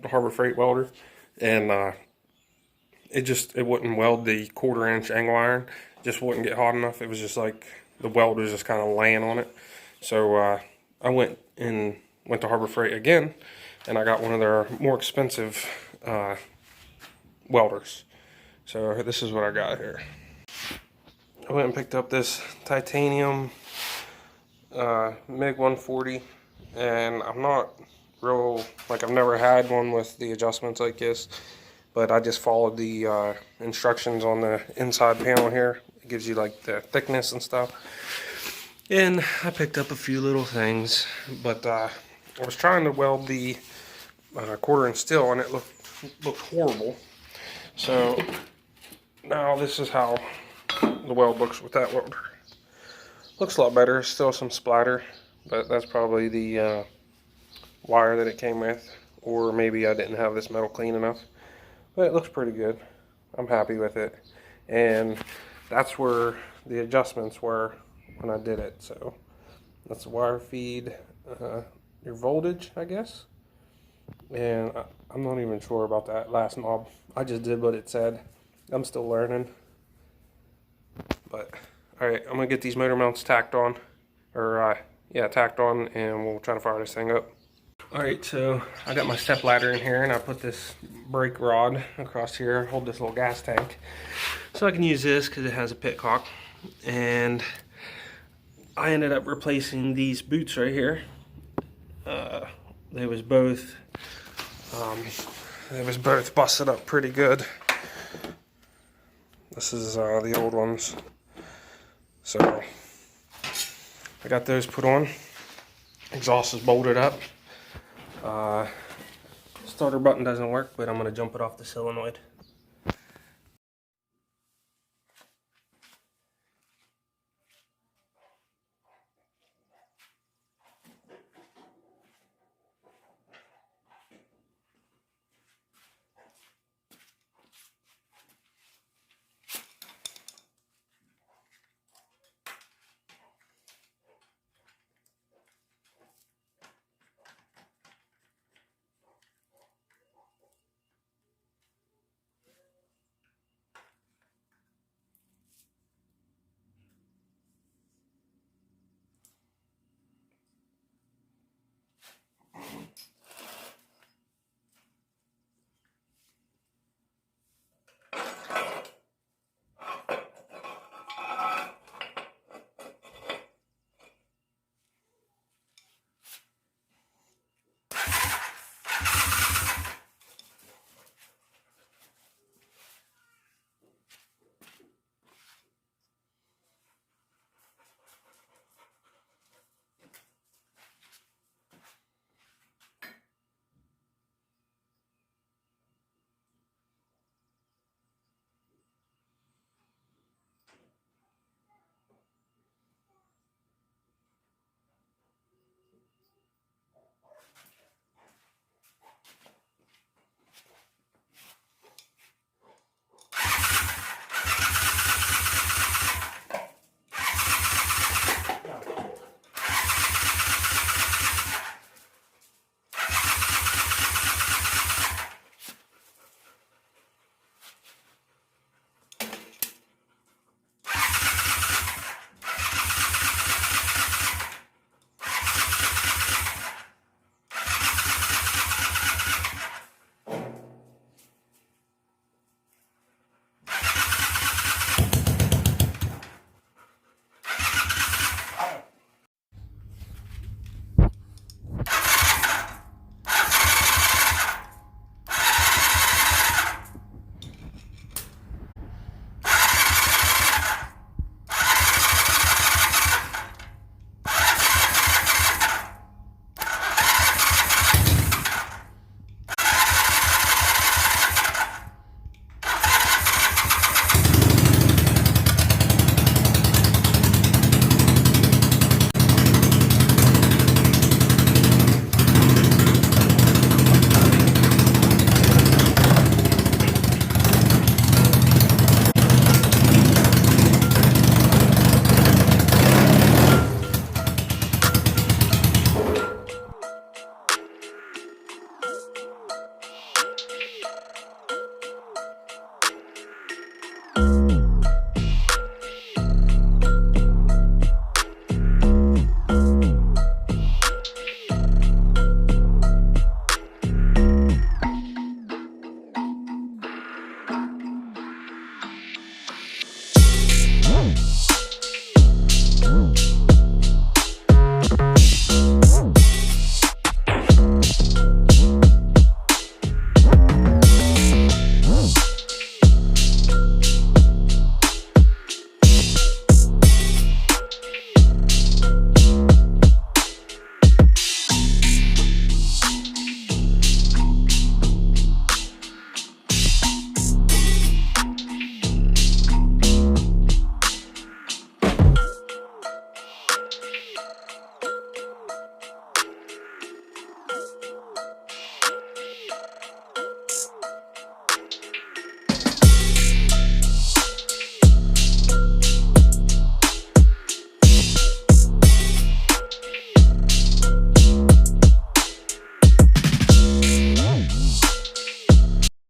the Harbor Freight welder, and it wouldn't weld the 1/4 inch angle iron. Just wouldn't get hot enough. It was just like the weld was just kind of laying on it. So I went to Harbor Freight again, and I got one of their more expensive welders. So this is what I got here. I went and picked up this titanium MiG 140, and I'm not real, like, I've never had one with the adjustments like this, but I just followed the instructions on the inside panel here. It gives you like the thickness and stuff. And I picked up a few little things, but I was trying to weld the 1/4 inch steel, and it looked horrible. So now this is how the weld looks with that welder. Looks a lot better. Still some splatter, but that's probably the wire that it came with, or maybe I didn't have this metal clean enough. But it looks pretty good. I'm happy with it, and that's where the adjustments were when I did it. So that's the wire feed, your voltage, I guess. And I'm not even sure about that last knob. I just did what it said. I'm still learning. But alright, I'm gonna get these motor mounts tacked on, or yeah, tacked on, and we'll try to fire this thing up. Alright, so I got my step ladder in here, and I put this brake rod across here, hold this little gas tank, so I can use this because it has a pitcock. And I ended up replacing these boots right here. They was both busted up pretty good. This is the old ones. So I got those put on. Exhaust is bolted up. Starter button doesn't work, but I'm going to jump it off the solenoid. it.